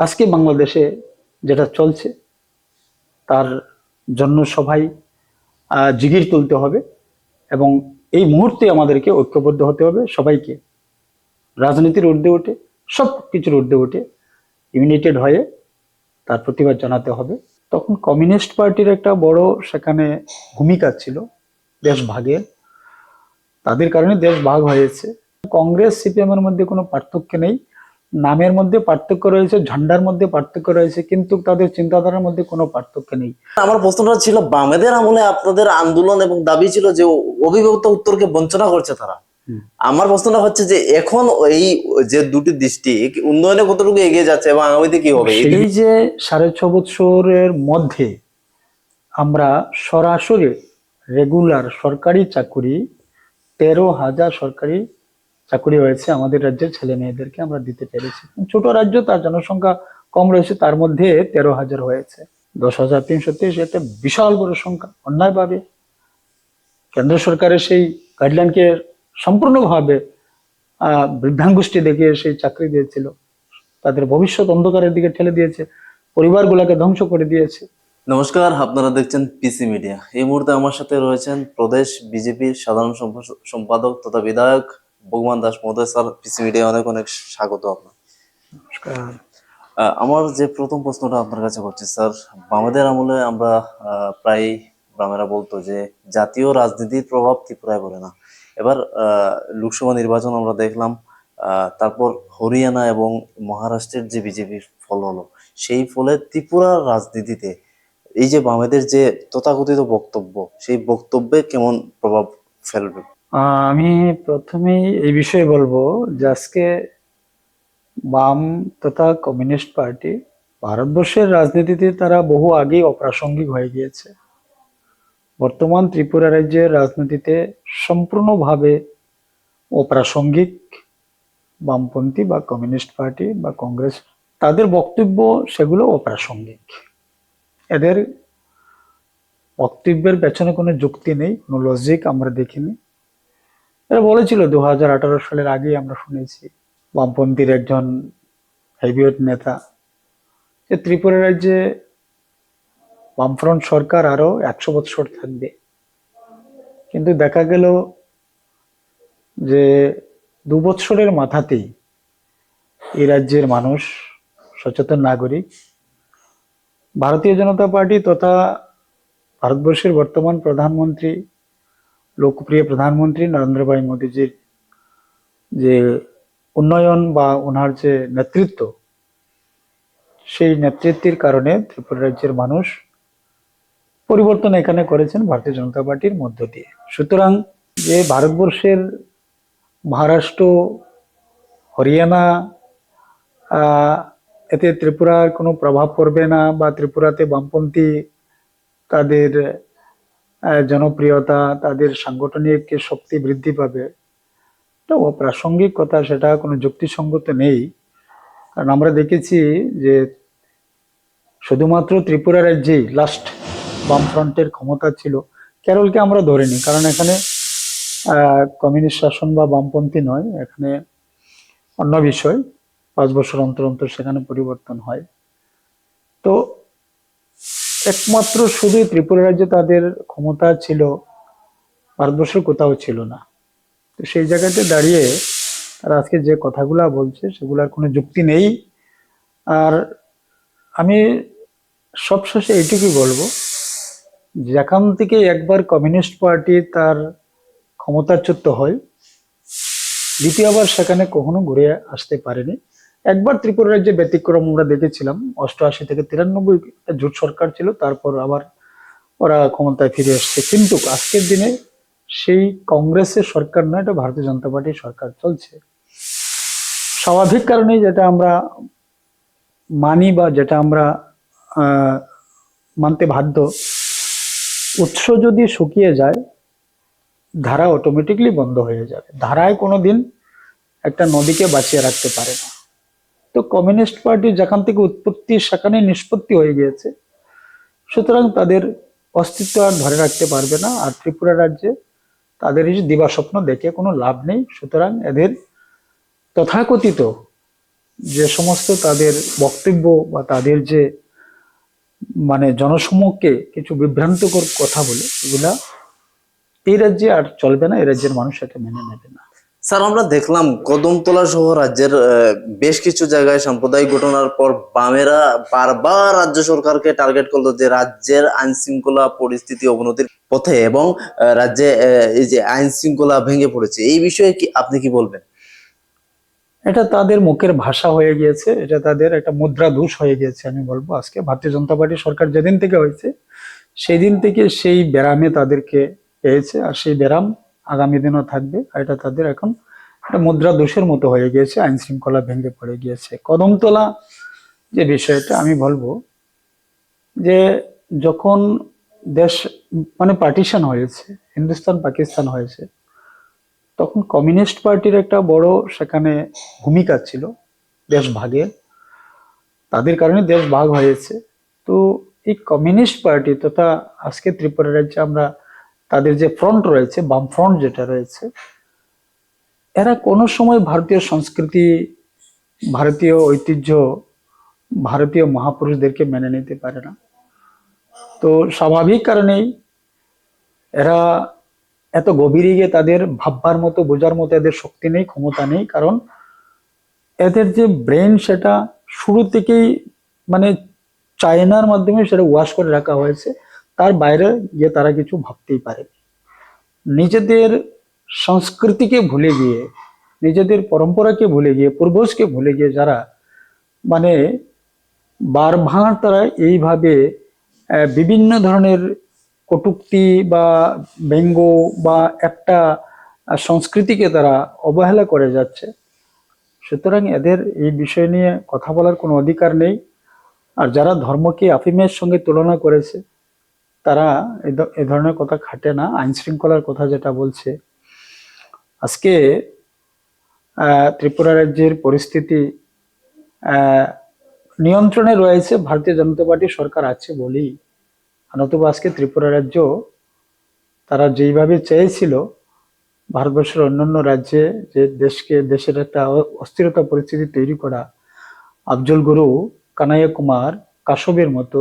আজকে বাংলাদেশে যেটা চলছে তার জন্য সবাই জিগির তুলতে হবে এবং এই মুহূর্তে আমাদেরকে ঐক্যবদ্ধ হতে হবে সবাইকে, রাজনীতির ঊর্ধ্বে উঠে, সব কিছুর ঊর্ধ্বে উঠে ইউনাইটেড হয়ে তার প্রতিবাদ জানাতে হবে। তখন কমিউনিস্ট পার্টির একটা বড় সেখানে ভূমিকা ছিল দেশ ভাগের, তাদের কারণে দেশ ভাগ হয়েছে। কংগ্রেস সিপিএম এর মধ্যে কোনো পার্থক্য নেই, নামের মধ্যে পার্থক্য রয়েছে, ঝান্ডার মধ্যে পার্থক্য রয়েছে, কিন্তু তাদের চিন্তাধারার মধ্যে কোনো পার্থক্য নেই। আমার প্রশ্নটা ছিল, বামেদের আমলে আপনাদের আন্দোলন এবং দাবি ছিল যে অভিভাবক উত্তরকে বঞ্চনা করছে তারা। আমার প্রশ্নটা হচ্ছে যে এখন এই যে দুটি দৃষ্টি উন্নয়নে কতটুকু এগিয়ে যাচ্ছে এবং আগামীতে কি হবে? এই যে 6.5 বছরের মধ্যে আমরা সরাসরি রেগুলার সরকারি চাকুরি 13,000 সরকারি চাকুরি হয়েছে আমাদের রাজ্যের ছেলে মেয়েদেরকে আমরা দিতে পেরেছি। ছোট রাজ্য, তার জনসংখ্যা কম রয়েছে, তার মধ্যে 13,000 হয়েছে। 10,323 একটা বিশাল বড় সংখ্যা। অন্যায়ভাবে কেন্দ্র সরকারের সেই গাইডলাইনকে সম্পূর্ণভাবে বৃদ্ধাঙ্গুষ্টি দেখিয়ে সেই চাকরি দিয়েছিল, তাদের ভবিষ্যৎ অন্ধকারের দিকে ঠেলে দিয়েছে, পরিবারগুলোকে ধ্বংস করে দিয়েছে। নমস্কার, আপনারা দেখছেন পিসি মিডিয়া। এই মুহূর্তে আমার সাথে রয়েছেন প্রদেশ বিজেপির সাধারণ সম্পাদক তথা বিধায়ক ভগবান দাস মহোদয়। স্যার, পিসি মিডিয়া অনেক অনেক স্বাগত আপনার। নমস্কার। আমার যে প্রথম প্রশ্নটা আপনার কাছে করছি স্যার, বামেদের আমলে আমরা প্রায় বামেরা বলতো যে জাতীয় রাজনীতির প্রভাব ত্রিপুরায় পড়ে না। এবার লোকসভা নির্বাচন আমরা দেখলাম, তারপর হরিয়ানা এবং মহারাষ্ট্রের যে বিজেপির ফল হলো, সেই ফলে ত্রিপুরার রাজনীতিতে এই যে বামেদের যে তথাকথিত বক্তব্য, সেই বক্তব্যে কেমন প্রভাব ফেলবে? আমি প্রথমেই এই বিষয়ে বলবো যে আজকে বাম তথা কমিউনিস্ট পার্টি ভারতবর্ষের রাজনীতিতে তারা বহু আগেই অপ্রাসঙ্গিক হয়ে গিয়েছে। বর্তমান ত্রিপুরা রাজ্যের রাজনীতিতে সম্পূর্ণভাবে অপ্রাসঙ্গিক বামপন্থী বা কমিউনিস্ট পার্টি বা কংগ্রেস, তাদের বক্তব্য সেগুলো অপ্রাসঙ্গিক। এদের বক্তব্যের পেছনে কোনো যুক্তি নেই, কোনো লজিক আমরা দেখিনি। এরা বলেছিল 2018 সালের আগেই আমরা শুনেছি বামপন্থীর একজন হেভিওয়েট নেতা যে ত্রিপুরা রাজ্যে বামফ্রন্ট সরকার আরো 100 বছর থাকবে। কিন্তু দেখা গেল যে 2 বছরের মাথাতেই এই রাজ্যের মানুষ, সচেতন নাগরিক, ভারতীয় জনতা পার্টি তথা ভারতবর্ষের বর্তমান প্রধানমন্ত্রী, লোকপ্রিয় প্রধানমন্ত্রী নরেন্দ্র ভাই মোদীজির যে উন্নয়ন বা ওনার যে নেতৃত্ব, সেই নেতৃত্বের কারণে ত্রিপুরা রাজ্যের মানুষ পরিবর্তন এখানে করেছেন ভারতীয় জনতা পার্টির মধ্য দিয়ে। সুতরাং যে ভারতবর্ষের মহারাষ্ট্র, হরিয়ানা, এতে ত্রিপুরার কোনো প্রভাব পড়বে না বা ত্রিপুরাতে বামপন্থী তাদের জনপ্রিয়তা, তাদের সাংগঠনিক শক্তি বৃদ্ধি পাবে, এটা অপ্রাসঙ্গিক কথা, সেটা কোনো যুক্তিসঙ্গত নেই। কারণ আমরা দেখেছি যে শুধুমাত্র ত্রিপুরা রাজ্যেই লাস্ট বামফ্রন্টের ক্ষমতা ছিল। কেরলকে আমরা ধরিনি, কারণ এখানে কমিউনিস্ট শাসন বা বামপন্থী নয়, এখানে অন্য বিষয়, 5 বছর অন্তর অন্তর সেখানে পরিবর্তন হয়। তো একমাত্র শুধুই ত্রিপুরা রাজ্যে তাদের ক্ষমতা ছিল, ভারতবর্ষের কোথাও ছিল না। তো সেই জায়গাতে দাঁড়িয়ে তারা আজকে যে কথাগুলা বলছে সেগুলার কোনো যুক্তি নেই। আর আমি সবশেষে এইটুকুই বলবো, যেখান থেকে একবার কমিউনিস্ট পার্টি তার ক্ষমতাচ্যুত হয়, দ্বিতীয়বার সেখানে কখনো ঘুরে আসতে পারেনি। একবার ত্রিপুরা রাজ্যে ব্যতিক্রম আমরা দেখেছিলাম, 88 থেকে 93 জোট সরকার ছিল, তারপর আবার ওরা ক্ষমতায় ফিরে আসছে। কিন্তু আজকের দিনে সেই কংগ্রেসের সরকার নয়, এটা ভারতীয় জনতা পার্টির সরকার চলছে। স্বাভাবিক কারণে যেটা আমরা মানি বা যেটা আমরা মানতে বাধ্য, উৎস যদি শুকিয়ে যায় ধারা অটোমেটিকলি বন্ধ হয়ে যাবে। ধারায় কোনোদিন একটা নদীকে বাঁচিয়ে রাখতে পারে না। তো কমিউনিস্ট পার্টি যেখান থেকে উৎপত্তি সেখানে নিষ্পত্তি হয়ে গিয়েছে, সুতরাং তাদের অস্তিত্ব আর ধরে রাখতে পারবে না। আর ত্রিপুরা রাজ্যে তাদের এই দিবাস্বপ্ন দেখে কোনো লাভ নেই। সুতরাং এদের তথাকথিত যে সমস্ত তাদের বক্তব্য বা তাদের যে মানে জনসমক্ষে কিছু বিভ্রান্তকর কথা বলে, এগুলা এই রাজ্যে আর চলবে না, এই রাজ্যের মানুষ এটা মেনে নেবে না। স্যার, আমরা দেখলাম কদমতলা সহ রাজ্যের বেশ কিছু জায়গায় সাম্প্রদায়িক ঘটনার পর বামেরা বারবার রাজ্য সরকারকে টার্গেট করলো যে রাজ্যের আইন শৃঙ্খলা পরিস্থিতি অবনতির পথে এবং রাজ্যে এই যে আইন শৃঙ্খলা ভেঙে পড়েছে, এই বিষয়ে কি আপনি কি বলবেন? এটা তাদের মুখের ভাষা হয়ে গিয়েছে, এটা তাদের একটা মুদ্রা দোষ হয়ে গিয়েছে। আমি বলবো আজকে ভারতীয় জনতা পার্টি সরকার যেদিন থেকে হয়েছে সেই দিন থেকে সেই ব্যারামে তাদেরকে পেয়েছে, আর সেই ব্যারাম আগামী দিনও থাকবে। আর এটা তাদের এখন একটা মুদ্রা দোষের মতো হয়ে গিয়েছে, আইন শৃঙ্খলা ভেঙে পড়ে গিয়েছে। কদমতলা যে বিষয়টা আমি বলবো যে যখন দেশ মানে পার্টিশন হয়েছে, হিন্দুস্তান পাকিস্তান হয়েছে, তখন কমিউনিস্ট পার্টির একটা বড় সেখানে ভূমিকা ছিল দেশ ভাগের। তাদের কারণে দেশ ভাগ হয়েছে। তো এই কমিউনিস্ট পার্টি তথা আজকে ত্রিপুরা রাজ্যে আমরা তাদের যে ফ্রন্ট রয়েছে, বাম ফ্রন্ট যেটা রয়েছে, এরা কোনো সময় ভারতীয় সংস্কৃতি, ভারতীয় ঐতিহ্য, ভারতীয় মহাপুরুষদেরকে মেনে নিতে পারে না। তো স্বাভাবিক কারণেই এরা এত গভীরে গিয়ে তাদের ভাববার মতো, বোঝার মতো এদের শক্তি নেই, ক্ষমতা নেই। কারণ এদের যে ব্রেন সেটা শুরু থেকেই মানে চায়নার মাধ্যমে সেটা ওয়াশ করে রাখা হয়েছে, তার বাইরে গিয়ে তারা কিছু ভাবতেই পারে। নিজেদের সংস্কৃতিকে ভুলে গিয়ে, নিজেদের পরম্পরাকে ভুলে গিয়ে, পূর্বজকে ভুলে গিয়ে যারা মানে বারবার তারা এইভাবে বিভিন্ন ধরনের কটূক্তি বা ব্যঙ্গ বা একটা সংস্কৃতিকে তারা অবহেলা করে যাচ্ছে, সুতরাং এদের এই বিষয় নিয়ে কথা বলার কোনো অধিকার নেই। আর যারা ধর্মকে আফিমের সঙ্গে তুলনা করেছে, তারা এ ধরনের কথা খাটে না। আইন শৃঙ্খলার কথা যেটা বলছে, আজকে ত্রিপুরা রাজ্যের পরিস্থিতি আহ, নিয়ন্ত্রণে রয়েছে ভারতীয় জনতা পার্টি সরকার আছে বলেই। নতুবা আজকে ত্রিপুরা রাজ্য তারা যেইভাবে চেয়েছিল ভারতবর্ষের অন্যান্য রাজ্যে যে দেশের একটা অস্থিরতা পরিস্থিতি তৈরি করা, আফজল গুরু, কানাইয়া কুমার, কাশবের মতো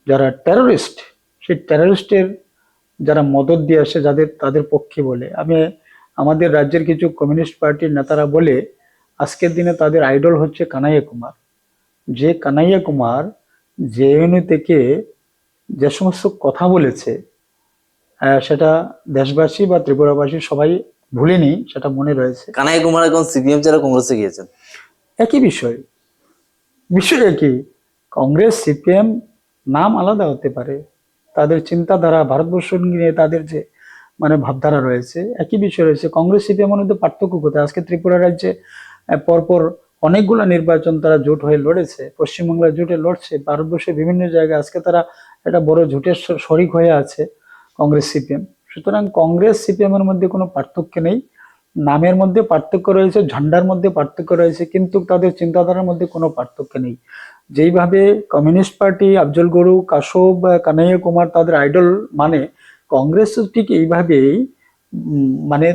যারা টেররিস্ট, সেই টেররিস্টের যারা মদত দিয়ে আসে, যাদের তাদের পক্ষে বলে, আমি আমাদের রাজ্যের কিছু কমিউনিস্ট পার্টির নেতারা বলে আজকের দিনে তাদের আইডল হচ্ছে কানাইয়া কুমার। যে কানাইয়া কুমার জেএনইউ থেকে যে সমস্ত কথা বলেছে, সেটা দেশবাসী বা ত্রিপুরাবাসী সবাই ভুলেনি, সেটা মনে রয়েছে। কানাই কুমার এখন সিপিএম ছাড়া কংগ্রেসে গিয়েছেন। একই বিষয়, বিষয় একই। কংগ্রেস সিপিএম নাম আলাদা হতে পারে, তাদের চিন্তাধারা, ভারতবর্ষ নিয়ে তাদের যে মানে ভাবধারা রয়েছে, একই বিষয় রয়েছে। কংগ্রেস সিপিএম এর মধ্যে পার্থক্য কোথায়? আজকে ত্রিপুরা রাজ্যে পরপর অনেকগুলো নির্বাচন তারা জোট হয়ে লড়েছে, পশ্চিমবাংলার জোটে লড়ছে, ভারতবর্ষের বিভিন্ন জায়গায় আজকে তারা একটা বড় জোটের শরিক হয়ে আছে কংগ্রেস সিপিএম। সুতরাং কংগ্রেস সিপিএম এর মধ্যে কোনো পার্থক্য নেই, নামের মধ্যে পার্থক্য রয়েছে, ঝান্ডার মধ্যে পার্থক্য রয়েছে, কিন্তু তাদের চিন্তাধারার মধ্যে কোনো পার্থক্য নেই। যেইভাবে কমিউনিস্ট পার্টি আফজল গুরু, কাশব, কানাইয়া কুমার তাদের আইডল, মানে কংগ্রেস ঠিক এইভাবেই মানে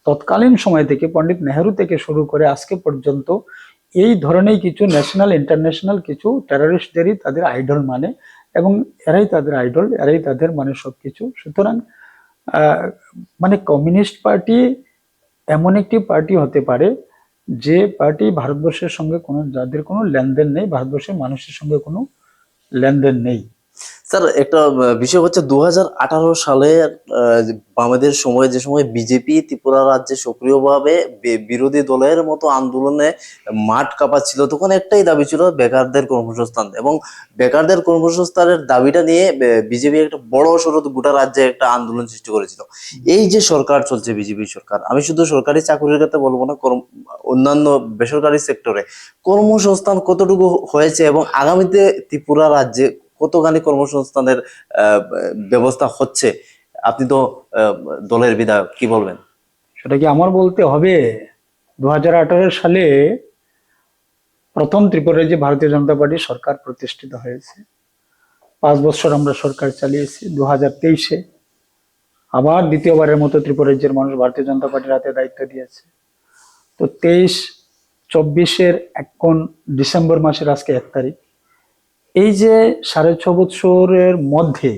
তৎকালীন সময় থেকে পণ্ডিত নেহেরু থেকে শুরু করে আজকে পর্যন্ত এই ধরনের কিছু ন্যাশনাল ইন্টারন্যাশনাল কিছু টেররিস্টদেরই তাদের আইডল মানে, এবং এরাই তাদের আইডল, এরাই তাদের মানে সবকিছু। সুতরাং আহ মানে কমিউনিস্ট পার্টি এমন একটি পার্টি হতে পারে যে পার্টি ভারতবর্ষের সঙ্গে কোনো, যাদের কোনো লেনদেন নেই, ভারতবর্ষের মানুষের সঙ্গে কোনো লেনদেন নেই। স্যার, একটা বিষয় হচ্ছে 2018 সালে বামেদের সময়, যে সময় বিজেপি ত্রিপুরা রাজ্যে সক্রিয়ভাবে বিরোধী দলের মতো আন্দোলনে মাঠ কাঁপাচ্ছিল, তখন একটাই দাবি ছিল বেকারদের কর্মসংস্থান, এবং বেকারদের কর্মসংস্থানের দাবিটা নিয়ে বিজেপি একটা বড় সড়ো গোটা রাজ্যে একটা আন্দোলন সৃষ্টি করেছিল। এই যে সরকার চলছে বিজেপি সরকার, আমি শুধু সরকারি চাকরির কথা বলবো না, অন্যান্য বেসরকারি সেক্টরে কর্মসংস্থান কতটুকু হয়েছে এবং আগামীতে ত্রিপুরা রাজ্যে কতখানি কর্মসংস্থানের ব্যবস্থা হচ্ছে? আপনি তো দলের বিধায়ক, কি বলবেন? সেটা কি আমার বলতে হবে? 2018 সালে প্রথম ত্রিপুরা রাজ্যে ভারতীয় জনতা পার্টি সরকার প্রতিষ্ঠিত হয়েছে। 5 বছর আমরা সরকার চালিয়েছি। 2023-এ আবার দ্বিতীয়বারের মতো ত্রিপুরা রাজ্যের মানুষ ভারতীয় জনতা পার্টির হাতে দায়িত্ব দিয়েছে। তো 23, 2024 এখন ডিসেম্বর মাসের আজকে 1 তারিখ। এই যে 6.5 বছরের মধ্যে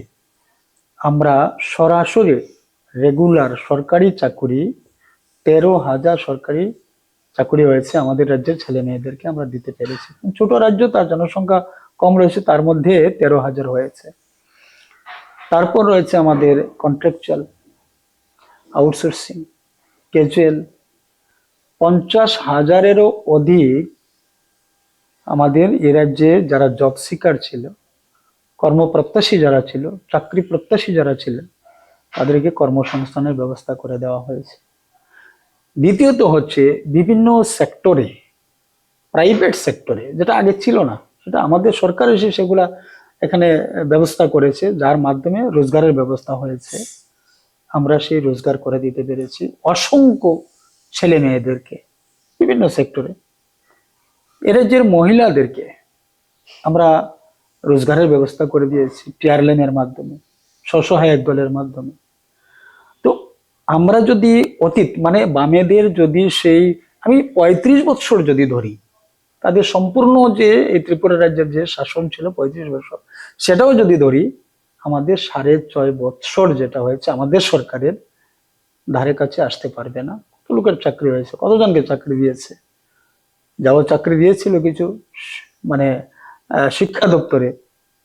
আমরা সরাসরি রেগুলার সরকারি চাকুরি 13,000 সরকারি চাকুরি হয়েছে আমাদের রাজ্যের ছেলে মেয়েদেরকে আমরা দিতে পেরেছি। ছোট রাজ্য, তার জনসংখ্যা কম রয়েছে, তার মধ্যে 13,000 হয়েছে। তারপর রয়েছে আমাদের কন্ট্রাকচুয়াল, আউটসোর্সিং, ক্যাজুয়াল। 50,000-এরও অধিক আমাদের এ রাজ্যে যারা জব সিকার ছিল, কর্মপ্রত্যাশী যারা ছিল, চাকরি প্রত্যাশী যারা ছিলেন, তাদেরকে কর্মসংস্থানের ব্যবস্থা করে দেওয়া হয়েছে। দ্বিতীয়ত হচ্ছে বিভিন্ন সেক্টরে, প্রাইভেট সেক্টরে, যেটা আগে ছিল না, সেটা আমাদের সরকার এসে সেগুলা এখানে ব্যবস্থা করেছে, যার মাধ্যমে রোজগারের ব্যবস্থা হয়েছে। আমরা সেই রোজগার করে দিতে পেরেছি অসংখ্য ছেলে মেয়েদেরকে বিভিন্ন সেক্টরে। এ রাজ্যের মহিলাদেরকে আমরা রোজগারের ব্যবস্থা করে দিয়েছি টিয়ারলেনের মাধ্যমে, স্বসহায়ক দলের মাধ্যমে। তো আমরা যদি অতীত মানে বামেদের যদি সেই আমি 35 বছর যদি ধরি, তাদের সম্পূর্ণ যে এই ত্রিপুরা রাজ্যের যে শাসন ছিল 35 বছর, সেটাও যদি ধরি, আমাদের 6.5 বছর যেটা হয়েছে আমাদের সরকারের ধারে কাছে আসতে পারবে না। কত লোকের চাকরি হয়েছে, কতজনকে চাকরি দিয়েছে, যাও চাকরি দিয়েছিল কিছু মানে শিক্ষা দপ্তরে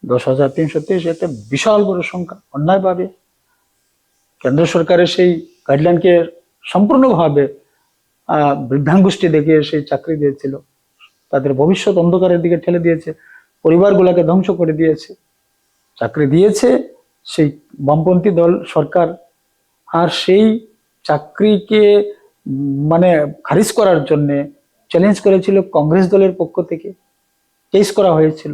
10,323, একটা বিশাল বড় সংখ্যা। অন্যায়ভাবে কেন্দ্র সরকারের সেই গাইডলাইনকে সম্পূর্ণভাবে বৃদ্ধাঙ্গুষ্টি দেখিয়ে সেই চাকরি দিয়েছিল, তাদের ভবিষ্যৎ অন্ধকারের দিকে ঠেলে দিয়েছে, পরিবারগুলোকে ধ্বংস করে দিয়েছে। চাকরি দিয়েছে সেই বামপন্থী দল সরকার, আর সেই চাকরিকে মানে খারিজ করার জন্য চ্যালেঞ্জ করেছিল কংগ্রেস দলের পক্ষ থেকে, কেস করা হয়েছিল।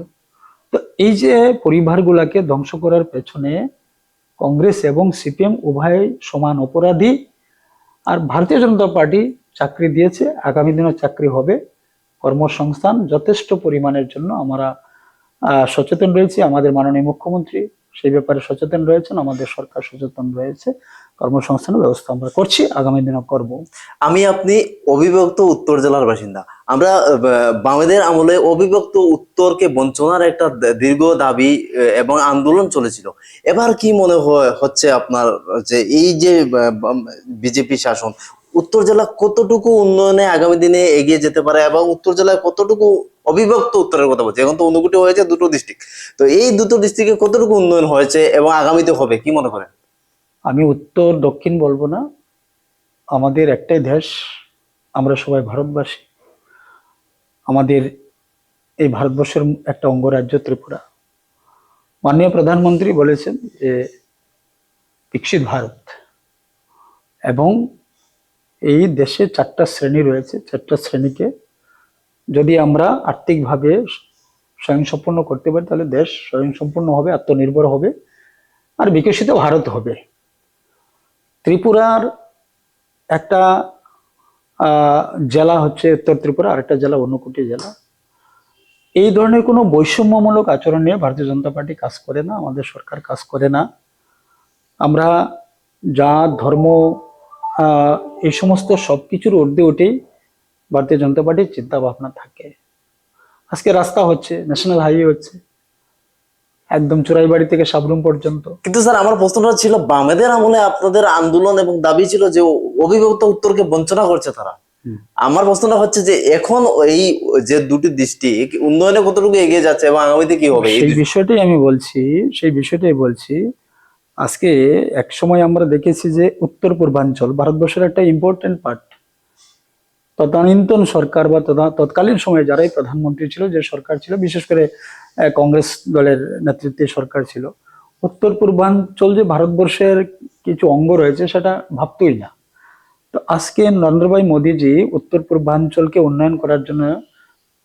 তো এই যে পরিবারগুলোকে ধ্বংস করার পেছনে কংগ্রেস এবং সিপিএম উভয় সমান অপরাধী। আর ভারতীয় জনতা পার্টি চাকরি দিয়েছে, আগামী দিনে চাকরি হবে, কর্মসংস্থান যথেষ্ট পরিমাণের জন্য আমরা সচেতন রয়েছি। আমাদের মাননীয় মুখ্যমন্ত্রী সেই ব্যাপারে সচেতন রয়েছেন, আমাদের সরকার সচেতন রয়েছে। কর্মসংস্থানের ব্যবস্থা আমরা করছি, আগামী দিনে করব। আপনি অবিভক্ত উত্তর জেলার বাসিন্দা। আমরা বামেদের আমলে অবিভক্ত উত্তরকে বঞ্চনার একটা দীর্ঘ দাবি এবং আন্দোলন চলেছিল। এবার কি মনে হচ্ছে আপনার যে এই যে বিজেপি শাসন উত্তর জেলা কতটুকু উন্নয়নে আগামী দিনে এগিয়ে যেতে পারে, এবং উত্তর জেলায় কতটুকু অবিভক্ত উত্তরের কথা বলছি, এখন তো অনুকুটি হয়েছে 2টো ডিস্ট্রিক্ট, তো এই 2টো ডিস্ট্রিক্টে কতটুকু উন্নয়ন হয়েছে এবং আগামীতে হবে কি মনে করেন? আমি উত্তর দক্ষিণ বলবো না, আমাদের একটাই দেশ, আমরা সবাই ভারতবাসী। আমাদের এই ভারতবর্ষের একটা অঙ্গরাজ্য ত্রিপুরা। মাননীয় প্রধানমন্ত্রী বলেছেন যে বিকশিত ভারত, এবং এই দেশে 4টা শ্রেণী রয়েছে। 4টা শ্রেণীকে যদি আমরা আর্থিকভাবে স্বয়ংসম্পূর্ণ করতে পারি, তাহলে দেশ স্বয়ংসম্পূর্ণ হবে, আত্মনির্ভর হবে, আর বিকশিত ভারত হবে। ত্রিপুরার একটা জেলা হচ্ছে উত্তর ত্রিপুরা, আরেকটা জেলা অনুকুটি জেলা। এই ধরনের কোনো বৈষম্যমূলক আচরণ নিয়ে ভারতীয় জনতা পার্টি কাজ করে না, আমাদের সরকার কাজ করে না। আমরা জাত, ধর্ম, এই সমস্ত সবকিছুর ঊর্ধ্বে উঠেই ভারতীয় জনতা পার্টির চিন্তা ভাবনা থাকে। আজকে রাস্তা হচ্ছে, ন্যাশনাল হাইওয়ে হচ্ছে, একদম চোরাইবাড়ি থেকে সাবরুম পর্যন্ত। কিন্তু স্যার আমার প্রশ্নটা ছিল, বামেদের আমলে আপনাদের আন্দোলন এবং দাবি ছিল যে অবিভক্ত উত্তরকে বঞ্চনা করছে তারা। আমার প্রশ্নটা হচ্ছে যে এখন এই যে 2টি ডিস্ট্রিক্ট উন্নয়নে কতটুকু এগিয়ে যাচ্ছে এবং আগামীতে কি হবে, সেই বিষয়টাই আমি বলছি, সেই বিষয়টাই বলছি। আজকে এক সময় আমরা দেখেছি যে উত্তর পূর্বাঞ্চল ভারতবর্ষের একটা ইম্পর্টেন্ট পার্ট। তদানীন্তন সরকার বা তৎকালীন সময়ে যারাই প্রধানমন্ত্রী ছিল, যে সরকার ছিল, বিশেষ করে কংগ্রেস দলের নেতৃত্বে সরকার ছিল, উত্তর পূর্বাঞ্চল যে ভারতবর্ষের কিছু অঙ্গ রয়েছে সেটা ভাবতই না। তো আজকে নরেন্দ্র ভাই মোদীজি উত্তর পূর্বাঞ্চলকে উন্নয়ন করার জন্য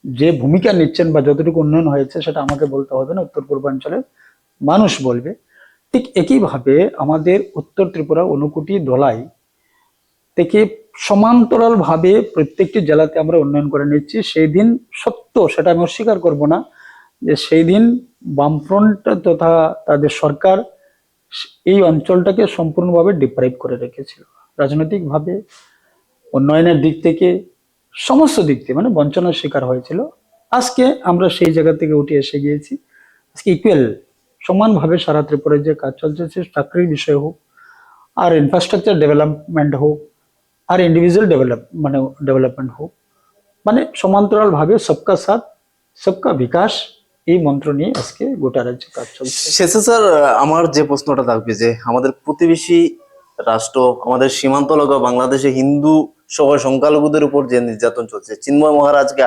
যে ভূমিকা নিচ্ছেন বা যতটুকু উন্নয়ন হয়েছে সেটা আমাকে বলতে হবে না, উত্তর পূর্বাঞ্চলের মানুষ বলবে। ঠিক একইভাবে আমাদের উত্তর ত্রিপুরা অনুকুটি ধলাই থেকে সমান্তরাল ভাবে প্রত্যেকটি জেলাতে আমরা উন্নয়ন করে নিচ্ছি। সেই দিন সত্য, সেটা আমি অস্বীকার করব না, যে সেই দিন বামফ্রন্ট তথা তাদের সরকার এই অঞ্চলটাকে সম্পূর্ণভাবে ডিপ্রাইভ করে রেখেছিল, রাজনৈতিকভাবে, উন্নয়নের দিক থেকে, সমস্ত দিক থেকে মানে বঞ্চনার শিকার হয়েছিল। আজকে আমরা সেই জায়গা থেকে উঠে এসে গিয়েছি। আজকে ইকুয়াল সমানভাবে সারা ত্রিপুরায় যে কাজ চলছে, সে চাকরির বিষয় হোক, আর ইনফ্রাস্ট্রাকচার ডেভেলপমেন্ট হোক, আর ইন্ডিভিজুয়াল ডেভেলপমেন্ট হোক, মানে সমান্তরাল ভাবে সবকা সাথ সবকা বিকাশ, এই মন্ত্র নিয়ে আজকে গোটা রাজ্যে কাজ চলছে। শেষে স্যার আমার যে প্রশ্নটা থাকবে যে আমাদের প্রতিবেশী রাষ্ট্র, আমাদের সীমান্ত লগা বাংলাদেশে হিন্দু সহ সংখ্যালঘুদের উপর যে নির্যাতন চলছে, চিন্ময় মহারাজকে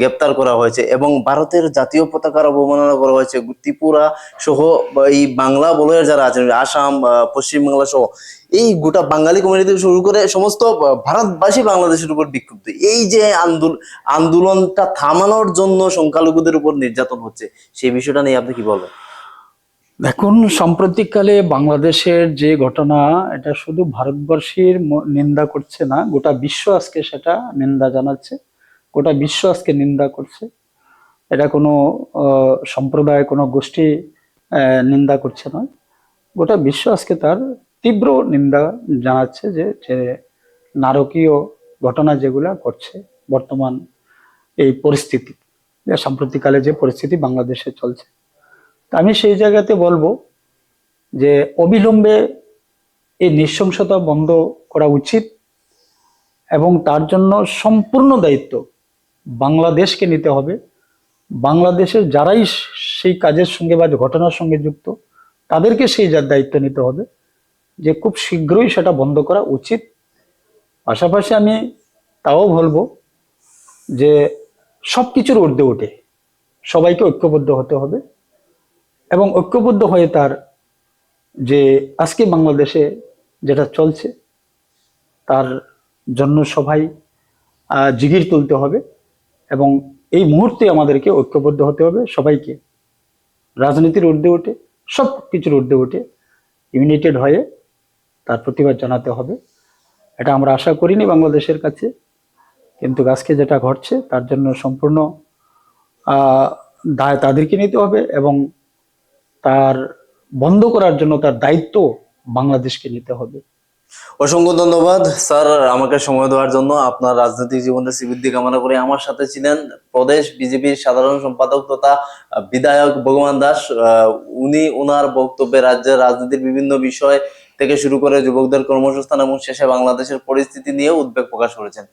গ্রেপ্তার করা হয়েছে এবং ভারতের জাতীয় পতাকার অবমাননা করা হয়েছে, ত্রিপুরা সহ এই বাংলা বলয়ের যারা আছেন, আসাম, পশ্চিমবাংলা সহ এই গোটা বাঙালি কমিউনিটি থেকে শুরু করে সমস্ত ভারতবাসী বাংলাদেশের উপর বিক্ষুব্ধ। এই যে আন্দোলনটা থামানোর জন্য সংখ্যালঘুদের উপর নির্যাতন হচ্ছে, সেই বিষয়টা নিয়ে আপনি কি বলবেন? দেখুন, সাম্প্রতিককালে বাংলাদেশের যে ঘটনা, এটা শুধু ভারতবর্ষের নিন্দা করছে না, গোটা বিশ্ব আজকে সেটা নিন্দা জানাচ্ছে, গোটা বিশ্ব আজকে নিন্দা করছে। এটা কোনো সম্প্রদায়, কোনো গোষ্ঠী নিন্দা করছে নয়, গোটা বিশ্ব আজকে তার তীব্র নিন্দা জানাচ্ছে যে যে নারকীয় ঘটনা যেগুলা ঘটছে বর্তমান এই পরিস্থিতি, যে সাম্প্রতিককালে যে পরিস্থিতি বাংলাদেশে চলছে। তা আমি সেই জায়গাতে বলবো যে অবিলম্বে এই নৃশংসতা বন্ধ করা উচিত এবং তার জন্য সম্পূর্ণ দায়িত্ব বাংলাদেশকে নিতে হবে। বাংলাদেশের যারাই সেই কাজের সঙ্গে বা ঘটনার সঙ্গে যুক্ত, তাদেরকে সেই দায়িত্ব নিতে হবে যে খুব শীঘ্রই সেটা বন্ধ করা উচিত। পাশাপাশি আমি তাও বলবো যে সবকিছুর ঊর্ধ্বে উঠে সবাইকে ঐক্যবদ্ধ হতে হবে এবং ঐক্যবদ্ধ হয়ে তার যে আজকে বাংলাদেশে যেটা চলছে তার জন্য সবাই জিগির তুলতে হবে এবং এই মুহূর্তে আমাদেরকে ঐক্যবদ্ধ হতে হবে সবাইকে, রাজনীতির ঊর্ধ্বে উঠে সব কিছুর ঊর্ধ্বে উঠে ইউনাইটেড হয়ে তার প্রতিবাদ জানাতে হবে। এটা আমরা আশা করিনি বাংলাদেশের কাছে, কিন্তু আজকে যেটা ঘটছে তার জন্য সম্পূর্ণ দায় তাদেরকে নিতে হবে এবং তার বন্ধ করার জন্য তার দায়িত্ব বাংলাদেশকে নিতে হবে। অসংখ্য ধন্যবাদ স্যার আমাকে সময় দেওয়ার জন্য। আপনার রাজনৈতিক জীবনে শ্রীবৃদ্ধি কামনা করে আমার সাথে ছিলেন প্রদেশ বিজেপির সাধারণ সম্পাদক তথা বিধায়ক ভগবান দাস। উনি ওনার বক্তব্যে রাজ্যের রাজনীতির বিভিন্ন বিষয় থেকে শুরু করে যুবকদের কর্মসংস্থান এবং শেষে বাংলাদেশের পরিস্থিতি নিয়ে উদ্বেগ প্রকাশ করেছেন।